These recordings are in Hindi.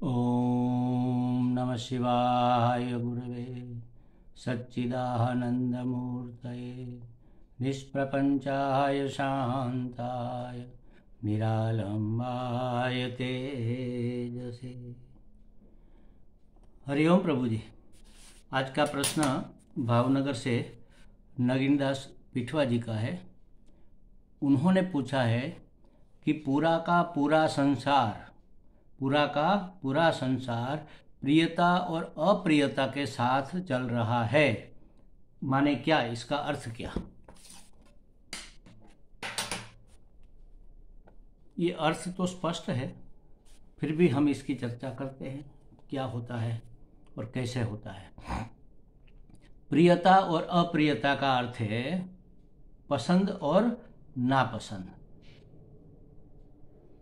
ओम नमः शिवाय गुरवे सच्चिदानंदमूर्तये निष्प्रपंचाय शांताय निरालंबाय तेजसे। हरिओम प्रभु जी। आज का प्रश्न भावनगर से नगिनदास पिठवा जी का है। उन्होंने पूछा है कि पूरा का पूरा संसार प्रियता और अप्रियता के साथ चल रहा है, माने क्या, इसका अर्थ क्या। ये अर्थ तो स्पष्ट है, फिर भी हम इसकी चर्चा करते हैं क्या होता है और कैसे होता है। प्रियता और अप्रियता का अर्थ है पसंद और नापसंद।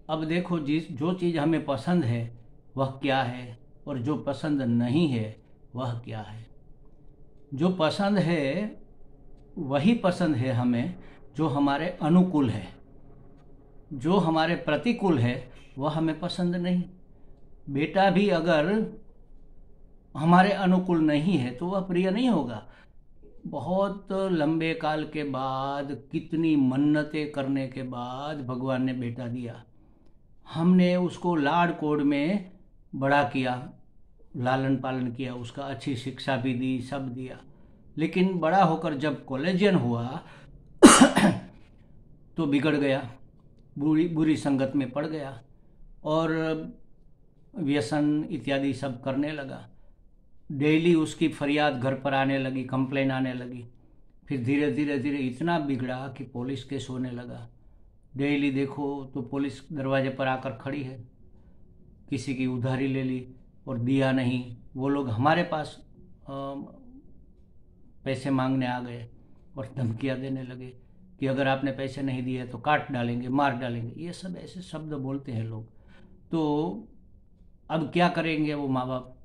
अब देखो, जो चीज़ हमें पसंद है वह क्या है और जो पसंद नहीं है वह क्या है। जो पसंद है वही पसंद है हमें जो हमारे अनुकूल है, जो हमारे प्रतिकूल है वह हमें पसंद नहीं। बेटा भी अगर हमारे अनुकूल नहीं है तो वह प्रिय नहीं होगा। बहुत लंबे काल के बाद, कितनी मन्नतें करने के बाद भगवान ने बेटा दिया। हमने उसको लाड़ कोड़ में बड़ा किया, लालन पालन किया, उसका अच्छी शिक्षा भी दी, सब दिया। लेकिन बड़ा होकर जब कॉलेजियन हुआ तो बिगड़ गया, बुरी संगत में पड़ गया और व्यसन इत्यादि सब करने लगा। डेली उसकी फरियाद घर पर आने लगी, कंप्लेन आने लगी। फिर धीरे धीरे धीरे इतना बिगड़ा कि पुलिस केस होने लगा। डेली देखो तो पुलिस दरवाजे पर आकर खड़ी है। किसी की उधारी ले ली और दिया नहीं, वो लोग हमारे पास पैसे मांगने आ गए और धमकियां देने लगे कि अगर आपने पैसे नहीं दिए तो काट डालेंगे, मार डालेंगे। ये सब ऐसे शब्द बोलते हैं लोग। तो अब क्या करेंगे वो माँ बाप?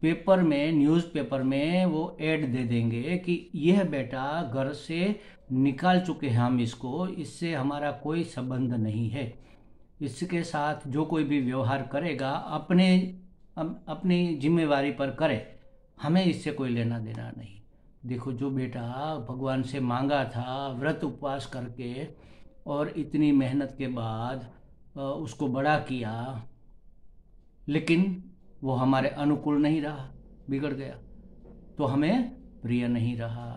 पेपर में, न्यूज़पेपर में वो ऐड दे देंगे कि यह बेटा घर से निकाल चुके हैं हम इसको, इससे हमारा कोई संबंध नहीं है। इसके साथ जो कोई भी व्यवहार करेगा अपनी जिम्मेवारी पर करे, हमें इससे कोई लेना देना नहीं। देखो, जो बेटा भगवान से मांगा था व्रत उपवास करके और इतनी मेहनत के बाद उसको बड़ा किया, लेकिन वो हमारे अनुकूल नहीं रहा, बिगड़ गया, तो हमें प्रिय नहीं रहा।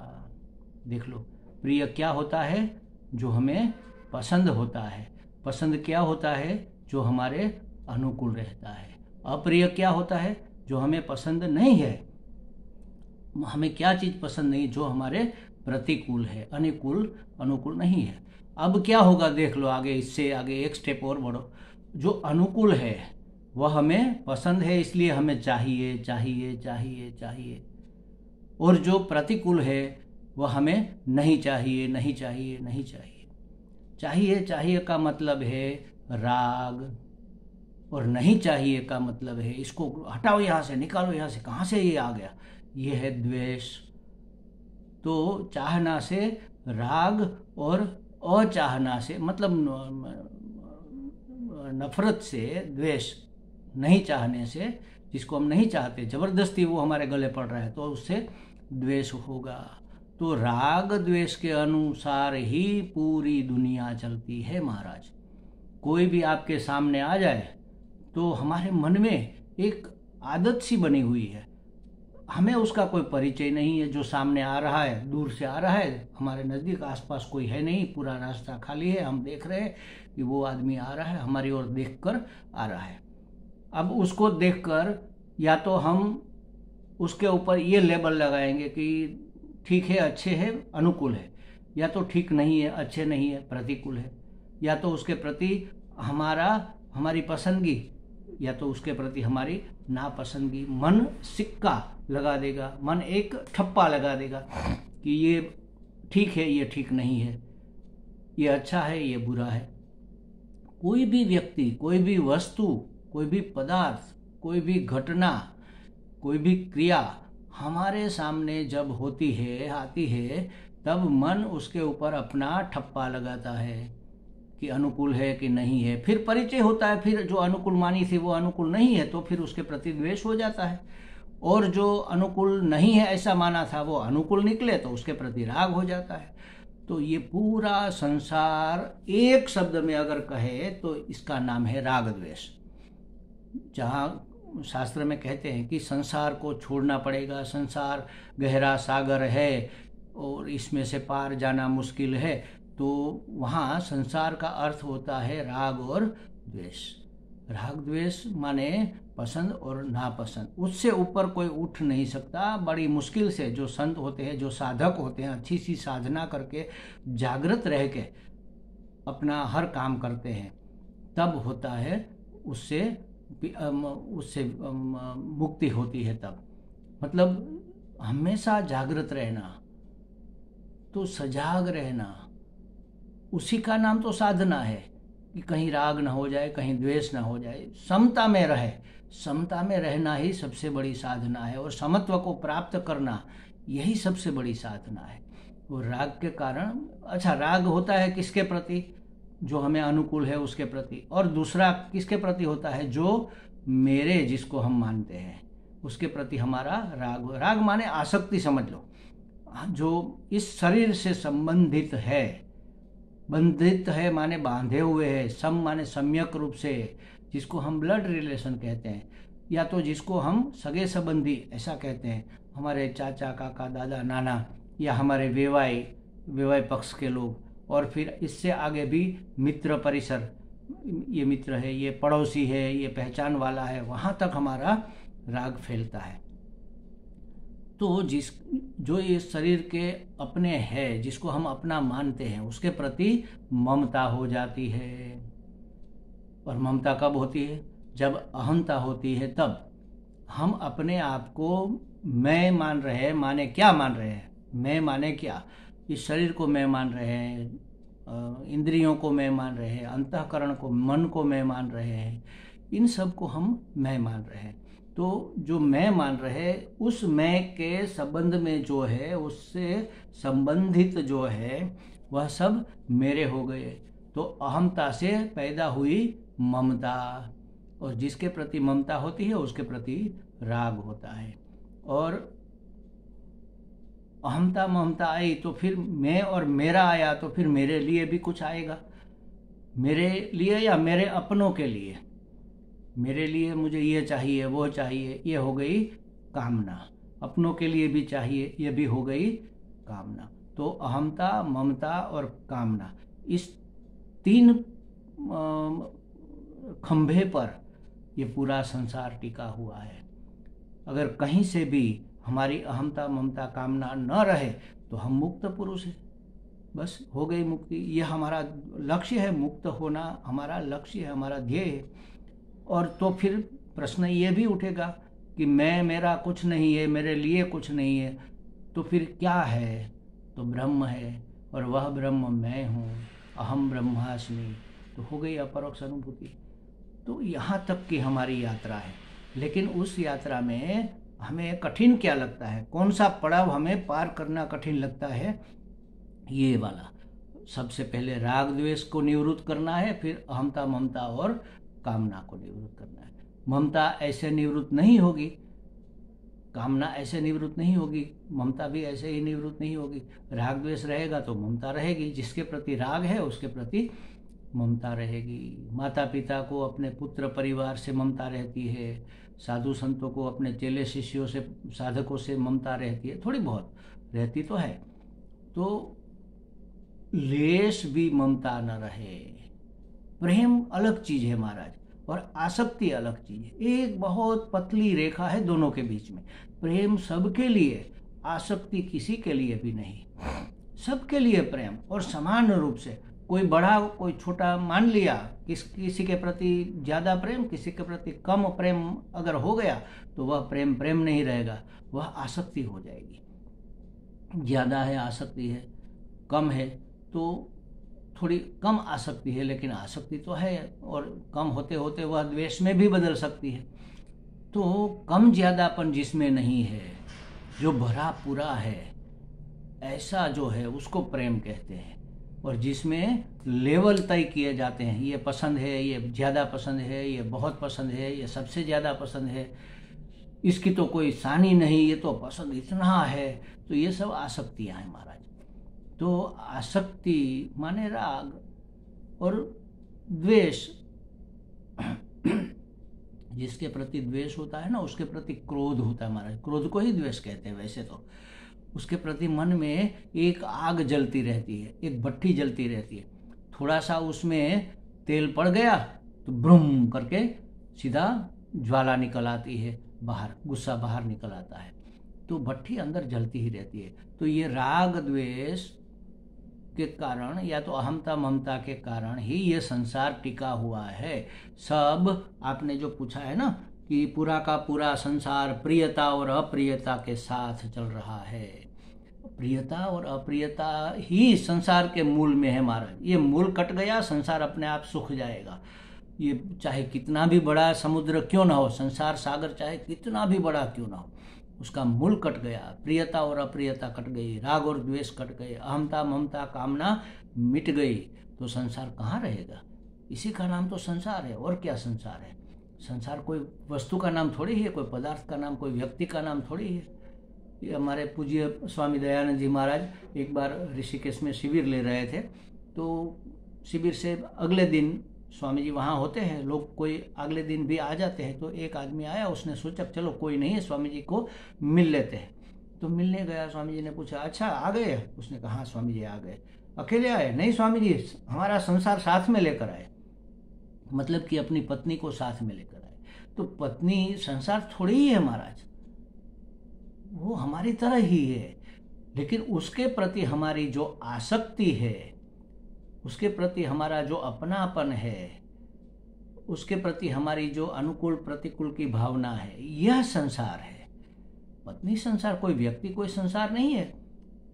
देख लो, प्रिय क्या होता है? जो हमें पसंद होता है। पसंद क्या होता है? जो हमारे अनुकूल रहता है। अप्रिय क्या होता है? जो हमें पसंद नहीं है। हमें क्या चीज़ पसंद नहीं? जो हमारे प्रतिकूल है, अनुकूल नहीं है। अब क्या होगा देख लो, आगे, इससे आगे एक स्टेप और बढ़ो। जो अनुकूल है वह हमें पसंद है, इसलिए हमें चाहिए चाहिए चाहिए चाहिए। और जो प्रतिकूल है वह हमें नहीं चाहिए नहीं चाहिए नहीं चाहिए। चाहिए चाहिए का मतलब है राग, और नहीं चाहिए का मतलब है इसको हटाओ, यहाँ से निकालो, यहाँ से, कहाँ से ये आ गया, ये है द्वेष। तो चाहना से राग और अचाहना से, मतलब नफरत से द्वेष, नहीं चाहने से, जिसको हम नहीं चाहते, जबरदस्ती वो हमारे गले पड़ रहा है तो उससे द्वेष होगा। तो राग द्वेष के अनुसार ही पूरी दुनिया चलती है महाराज। कोई भी आपके सामने आ जाए तो हमारे मन में एक आदत सी बनी हुई है, हमें उसका कोई परिचय नहीं है। जो सामने आ रहा है, दूर से आ रहा है, हमारे नज़दीक आसपास कोई है नहीं, पूरा रास्ता खाली है, हम देख रहे हैं कि वो आदमी आ रहा है, हमारी ओर देखकर आ रहा है। अब उसको देखकर या तो हम उसके ऊपर ये लेबल लगाएंगे कि ठीक है, अच्छे है, अनुकूल है, या तो ठीक नहीं है, अच्छे नहीं है, प्रतिकूल है, या तो उसके प्रति हमारी पसंदगी, या तो उसके प्रति हमारी नापसंदगी। मन सिक्का लगा देगा, मन एक ठप्पा लगा देगा कि ये ठीक है, ये ठीक नहीं है, ये अच्छा है, ये बुरा है। कोई भी व्यक्ति, कोई भी वस्तु, कोई भी पदार्थ, कोई भी घटना, कोई भी क्रिया हमारे सामने जब होती है, आती है, तब मन उसके ऊपर अपना ठप्पा लगाता है। कि अनुकूल है कि नहीं है। फिर परिचय होता है, फिर जो अनुकूल मानी थी वो अनुकूल नहीं है तो फिर उसके प्रति द्वेष हो जाता है, और जो अनुकूल नहीं है ऐसा माना था वो अनुकूल निकले तो उसके प्रति राग हो जाता है। तो ये पूरा संसार एक शब्द में अगर कहे तो इसका नाम है राग द्वेष। जहाँ शास्त्र में कहते हैं कि संसार को छोड़ना पड़ेगा, संसार गहरा सागर है और इसमें से पार जाना मुश्किल है, तो वहाँ संसार का अर्थ होता है राग और द्वेष। राग द्वेष माने पसंद और नापसंद, उससे ऊपर कोई उठ नहीं सकता। बड़ी मुश्किल से जो संत होते हैं, जो साधक होते हैं, अच्छी सी साधना करके जागृत रह के अपना हर काम करते हैं, तब होता है उससे मुक्ति होती है। तब मतलब हमेशा जागृत रहना, तो सजाग रहना, उसी का नाम तो साधना है कि कहीं राग ना हो जाए, कहीं द्वेष ना हो जाए, समता में रहे। समता में रहना ही सबसे बड़ी साधना है, और समत्व को प्राप्त करना यही सबसे बड़ी साधना है। वो राग के कारण, अच्छा राग होता है किसके प्रति? जो हमें अनुकूल है उसके प्रति, और दूसरा किसके प्रति होता है? जो मेरे, जिसको हम मानते हैं उसके प्रति हमारा राग। राग माने आसक्ति समझ लो, जो इस शरीर से संबंधित है। बंधित है माने बांधे हुए है, सम माने सम्यक रूप से, जिसको हम ब्लड रिलेशन कहते हैं, या तो जिसको हम सगे संबंधी ऐसा कहते हैं, हमारे चाचा काका दादा नाना, या हमारे वेवाई पक्ष के लोग, और फिर इससे आगे भी मित्र परिसर, ये मित्र है, ये पड़ोसी है, ये पहचान वाला है, वहाँ तक हमारा राग फैलता है। तो जो ये शरीर के अपने है, जिसको हम अपना मानते हैं, उसके प्रति ममता हो जाती है। और ममता कब होती है? जब अहंता होती है। तब हम अपने आप को मैं मान रहे हैं। माने क्या मान रहे हैं? मैं माने क्या? इस शरीर को मैं मान रहे हैं, इंद्रियों को मैं मान रहे हैं, अंतःकरण को, मन को मैं मान रहे हैं, इन सब को हम मैं मान रहे हैं। तो जो मैं मान रहे, उस मैं के संबंध में जो है, उससे संबंधित जो है, वह सब मेरे हो गए। तो अहमता से पैदा हुई ममता, और जिसके प्रति ममता होती है उसके प्रति राग होता है। और अहमता ममता आई तो फिर मैं और मेरा आया, तो फिर मेरे लिए भी कुछ आएगा। मेरे लिए या मेरे अपनों के लिए, मेरे लिए मुझे ये चाहिए वो चाहिए, ये हो गई कामना। अपनों के लिए भी चाहिए, ये भी हो गई कामना। तो अहमता, ममता और कामना, इस तीन खंभे पर ये पूरा संसार टिका हुआ है। अगर कहीं से भी हमारी अहमता ममता कामना न रहे तो हम मुक्त पुरुष हैं, बस हो गई मुक्ति। ये हमारा लक्ष्य है, मुक्त होना हमारा लक्ष्य है, हमारा ध्येय है। और तो फिर प्रश्न ये भी उठेगा कि मैं, मेरा कुछ नहीं है, मेरे लिए कुछ नहीं है, तो फिर क्या है? तो ब्रह्म है, और वह ब्रह्म मैं हूँ, अहम ब्रह्मास्मि। तो हो गई अपरोक्ष अनुभूति। तो यहाँ तक की हमारी यात्रा है। लेकिन उस यात्रा में हमें कठिन क्या लगता है? कौन सा पड़ाव हमें पार करना कठिन लगता है? ये वाला। सबसे पहले राग द्वेष को निवृत्त करना है, फिर अहमता ममता और कामना को निवृत्त करना है। ममता ऐसे निवृत्त नहीं होगी, कामना ऐसे निवृत्त नहीं होगी, ममता भी ऐसे ही निवृत्त नहीं होगी। राग द्वेष रहेगा तो ममता रहेगी, जिसके प्रति राग है उसके प्रति ममता रहेगी। माता पिता को अपने पुत्र परिवार से ममता रहती है, साधु संतों को अपने चेले शिष्यों से, साधकों से ममता रहती है, थोड़ी बहुत रहती तो है। तो लेश भी ममता न रहे। प्रेम अलग चीज है महाराज, और आसक्ति अलग चीज है। एक बहुत पतली रेखा है दोनों के बीच में। प्रेम सबके लिए, आसक्ति किसी के लिए भी नहीं। सबके लिए प्रेम, और समान रूप से, कोई बड़ा कोई छोटा मान लिया, किसी के प्रति ज़्यादा प्रेम, किसी के प्रति कम प्रेम अगर हो गया तो वह प्रेम प्रेम नहीं रहेगा, वह आसक्ति हो जाएगी। ज़्यादा है आसक्ति है, कम है तो थोड़ी कम आसक्ति है, लेकिन आसक्ति तो है, और कम होते होते वह द्वेष में भी बदल सकती है। तो कम ज़्यादापन जिसमें नहीं है, जो भरा पूरा है, ऐसा जो है उसको प्रेम कहते हैं। और जिसमें लेवल तय किए जाते हैं, ये पसंद है, ये ज़्यादा पसंद है, ये बहुत पसंद है, ये सबसे ज़्यादा पसंद है, इसकी तो कोई सानी नहीं, ये तो पसंद इतना है। तो ये सब आसक्तियाँ हैं महाराज। तो आसक्ति माने राग, और द्वेष, जिसके प्रति द्वेष होता है ना, उसके प्रति क्रोध होता है महाराज। क्रोध को ही द्वेष कहते हैं वैसे तो। उसके प्रति मन में एक आग जलती रहती है, एक भट्टी जलती रहती है। थोड़ा सा उसमें तेल पड़ गया तो ब्रुम करके सीधा ज्वाला निकल आती है बाहर, गुस्सा बाहर निकल आता है। तो भट्टी अंदर जलती ही रहती है। तो ये राग द्वेष के कारण या तो अहमता ममता के कारण ही ये संसार टिका हुआ है। सब आपने जो पूछा है ना कि पूरा का पूरा संसार प्रियता और अप्रियता के साथ चल रहा है। प्रियता और अप्रियता ही संसार के मूल में है महाराज। ये मूल कट गया, संसार अपने आप सूख जाएगा। ये चाहे कितना भी बड़ा समुद्र क्यों ना हो, संसार सागर चाहे कितना भी बड़ा क्यों ना हो, उसका मूल कट गया। प्रियता और अप्रियता कट गई, राग और द्वेष कट गए, अहमता ममता कामना मिट गई, तो संसार कहाँ रहेगा? इसी का नाम तो संसार है। और क्या संसार है? संसार कोई वस्तु का नाम थोड़ी है, कोई पदार्थ का नाम, कोई व्यक्ति का नाम थोड़ी है। ये हमारे पूज्य स्वामी दयानंद जी महाराज एक बार ऋषिकेश में शिविर ले रहे थे। तो शिविर से अगले दिन स्वामी जी वहाँ होते हैं, लोग कोई अगले दिन भी आ जाते हैं। तो एक आदमी आया, उसने सोचा चलो कोई नहीं है, स्वामी जी को मिल लेते हैं। तो मिलने गया, स्वामी जी ने पूछा अच्छा आ गए? उसने कहा हाँ स्वामी जी आ गए। अकेले आए? नहीं स्वामी जी, हमारा संसार साथ में लेकर आए, मतलब कि अपनी पत्नी को साथ में लेकर आए। तो पत्नी संसार थोड़ी ही है महाराज, वो हमारी तरह ही है, लेकिन उसके प्रति हमारी जो आसक्ति है, उसके प्रति हमारा जो अपनापन है, उसके प्रति हमारी जो अनुकूल प्रतिकूल की भावना है, यह संसार है। पत्नी संसार, कोई व्यक्ति कोई संसार नहीं है।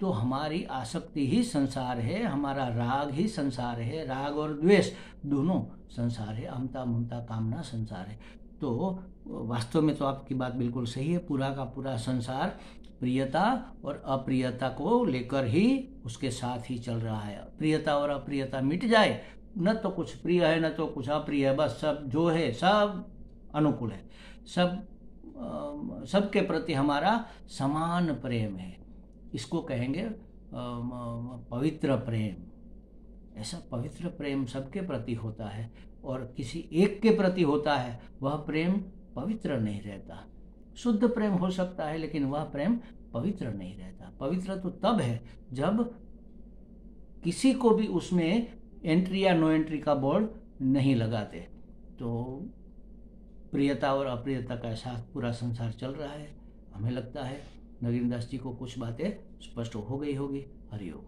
तो हमारी आसक्ति ही संसार है, हमारा राग ही संसार है, राग और द्वेष दोनों संसार है, अहमता ममता कामना संसार है। तो वास्तव में तो आपकी बात बिल्कुल सही है, पूरा का पूरा संसार प्रियता और अप्रियता को लेकर ही उसके साथ ही चल रहा है। प्रियता और अप्रियता मिट जाए, न तो कुछ प्रिय है न तो कुछ अप्रिय है, बस सब जो है सब अनुकूल है, सबके प्रति हमारा समान प्रेम है। इसको कहेंगे पवित्र प्रेम। ऐसा पवित्र प्रेम सबके प्रति होता है, और किसी एक के प्रति होता है वह प्रेम पवित्र नहीं रहता। शुद्ध प्रेम हो सकता है, लेकिन वह प्रेम पवित्र नहीं रहता। पवित्र तो तब है जब किसी को भी उसमें एंट्री या नो एंट्री का बोर्ड नहीं लगाते। तो प्रियता और अप्रियता का साथ पूरा संसार चल रहा है। हमें लगता है नगीनदास जी को कुछ बातें स्पष्ट हो गई होगी। हरिओम।